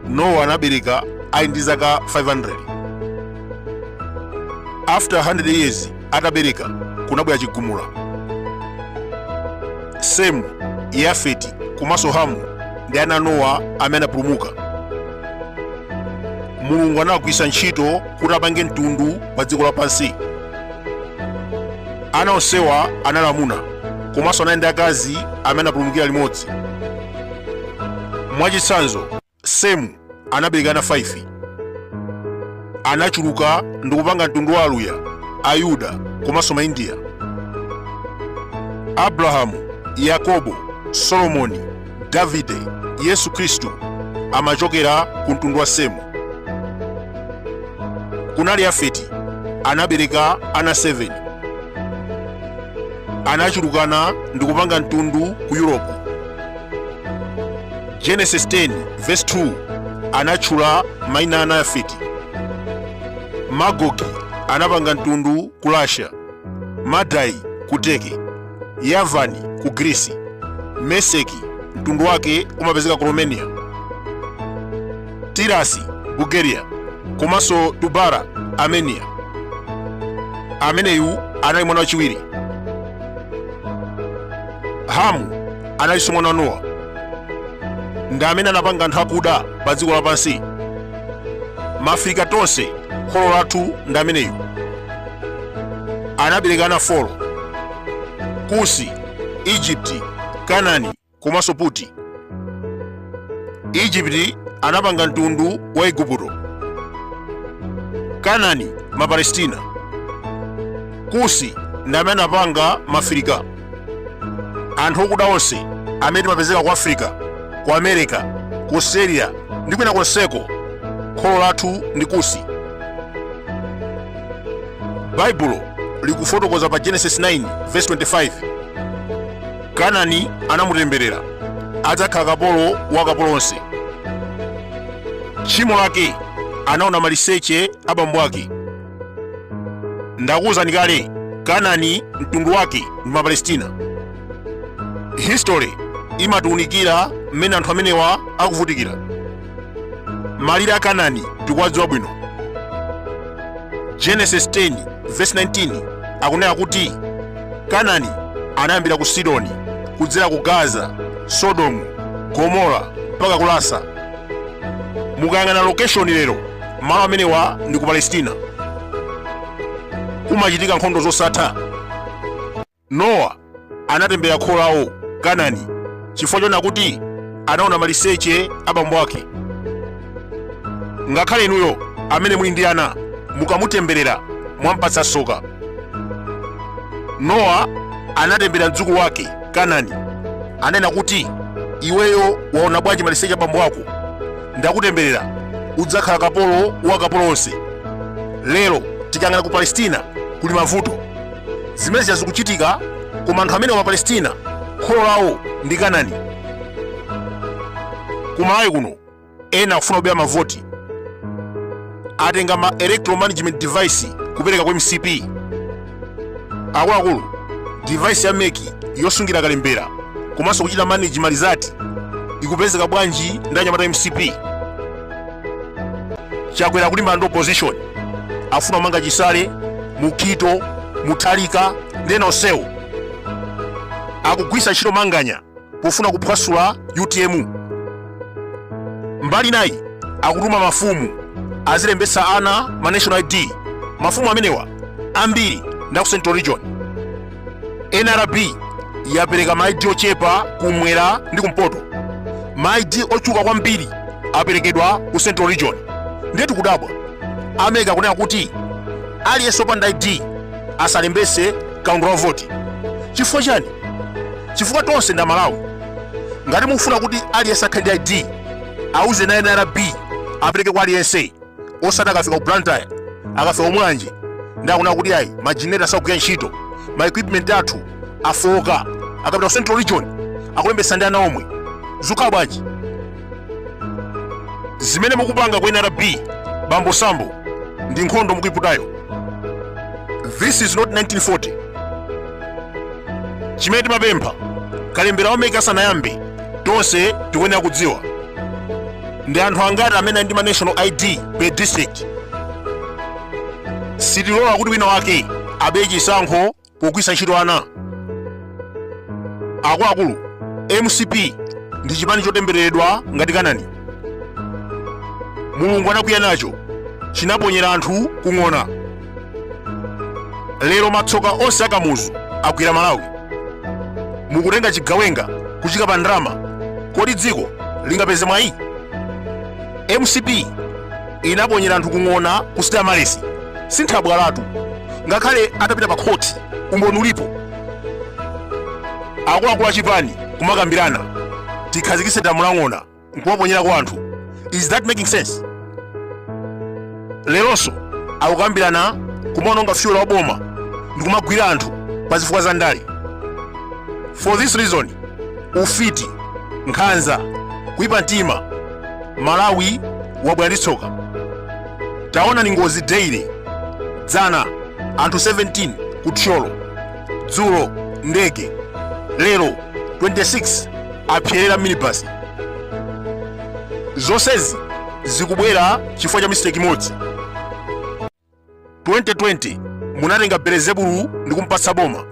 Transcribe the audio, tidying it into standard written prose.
Nowa anabereka ali ndi zaka 500. After 100 years atabereka kunabwera chigumula. Semu, Yafeti komanso Hamu ndi ana Nowa amene anapulumuka. Mulungu anagwiritsa ntchito kuti apange mtundu pa dziko lapansi. Ana onsewa anali amuna komanso anali ndi akazi amene anapulumukira limodzi. Mwachitsanzo, Semu anabereka ana 5. Anachuluka ndi kupanga mtundu wa aluya, Ayuda komanso Maindiya. Abrahamu, Yakobo, Solomoni, Davide, Yesu Khristu amachokera ku mtundu wa Semu. Kunali Yafeti, anabereka ana 7. Anachulukana ndi kupanga mtundu ku Europe. Genesis 10 verse 2 anatchula mayina ana Yafeti. Magogi anapanga mtundu ku Russia, Madai ku Turkey, Yavani ku Greece, Meseki mtundu wake umapezeka ku Romania, Tirasi Bulgaria komanso Tubara Armenia. Ameneyu anali mwana wachiwiri. Hamu analinso mwana wa Nowa, ndi amene anapanga anthu akuda pa dziko lapansi. Maafrika tonse kholo lathu ndi ameneyu. Anabereka ana 4: Kusi, Egypti, Kanani komanso Puti. Egypti anapanga mtundu wa Igupto, Kanani Mapalestina, Kusi ndi amene anapanga Maafrika. Anthu okuda onse amene timapezeka ku Afrika, ku America, ku Australia ndi kwina konseko, kholo lathu ndi Kusi. Baibulo likufotokoza pa Genesis 9 verse 25, Kanani anamutemberera adzakhala kapolo wa akapolo onse. Tchimo lake anaona maliseche abambo ake. Ndakuwuzani kale, Kanani mtundu wake ndi Mapalestina. History imatiunikira mmene anthu amenewa akuvutikira. Malire a Kanani tikuwadziwa bwino. Genesis 10 verse 19 akunena kuti Kanani anayambira ku Sidoni kudzera ku Gaza, Sodomu, Gomora mpaka ku Lasa. Mukayang'ana location lero, malo amenewa ndi ku Palestina. Kumachitika nkhondo zosatha. Nowa anatembera kholo lawo Kanani chifukwa chona kuti anaona maliseche abambo ake. Ngakhale inuyo amene muli ndi ana mukamutemberera mwampatsa soka. Nowa anatembera mdzukulu wake Kanani, anena kuti iweyo waona bwanji maliseche abambo ako, ndakutemberera udzakhala kapolo wa akapolo onse. Lero tikang'ana ku Palestina kuli mavuto. Zimene zikuchitika koma anthu amene wa Palestina kholo lawo ndi Kanani. Kumalawi kuno ena akufuna kubera mavoti, atenga ma electoral management device kupereka kwa MCP. Akuluakulu, device ya meki yosungira kalembera komanso kuchita manage malizati ikupezeka bwanji ndi anyamata MCP. Chakwera kulimba ndi opposition, afuna manga chisale mukito mutalika ndena onsewo. Akugwisa ntchito manganya pofuna kuphwasula UTM. Mbali nayi akutuma mafumu azilembesa ana ma national ID. Mafumu amenewa ambiri ndi ku Central Region. NRB yapereka ma ID ochepa kumwera ndi kumpoto. Ma ID ochuka kwambiri aperekedwa ku Central Region. Ndetu kudabwa ameka kunena kuti aliyense opanda ID asalembese kaundula wa voti. Chifukwa chani? Chifukwa tonse nda Malawi. Ngati mufuna kuti aliyense akhale ID auze na NRB apereke kwa aliyense, osati akafika ku Blantyre akafika kumwanje ndakunena kuti ayi magenerator sakugwira ntchito, ma equipment athu afoka, akapita ku Central Region akulembesa ndi ana omwe. Zuka bwanji zimene mukupanga ku NRB bambo Sambo ndi nkhondo mukuyiputayo. This is not 1940. Chimene timapempha kalembera omeka sanayambe tonse tikuyenera kudziwa. ndi anthu angati amene ndi ma national ID per district. Sitilola kuti wina wake abe chisankho pogwisa ntchito ana. Akuluakulu, MCP ndi chipani chotembereredwa ngati Kanani. Mulungu anakwiya nacho, chinaponyera anthu kung'ona. Lero matsoka onse akamuzu agwira Malawi. Mukutenga chigawenga kuchika pa ndalama, kodi dziko lingapeze mwayi? MCP inaponyera anthu kung'ona kusita malesi, sinthabwalatu ngakhale atapita pa khoti umboni ulipo. Akuluakulu achipani kumakambirana tikhazikitse tamulang'ona nkuwaponyera kwa anthu. Is that making sense? Leronso akukambirana kumaononga fyolo wa boma ndi kumagwira anthu pa zifukwa za ndale. For this reason, ufiti, nkhanza, kuipa mtima, Malawi wabwera ndi tsoka. Taona ni ngozi daily. Dzana anthu 17 kuthyolo, dzulo ndege, lero 26 apyerera minibus. Zonsezi zikubwera chifukwa cha mistake imodzi. 2020 munatenga Belezebulu ndi kumpatsa boma.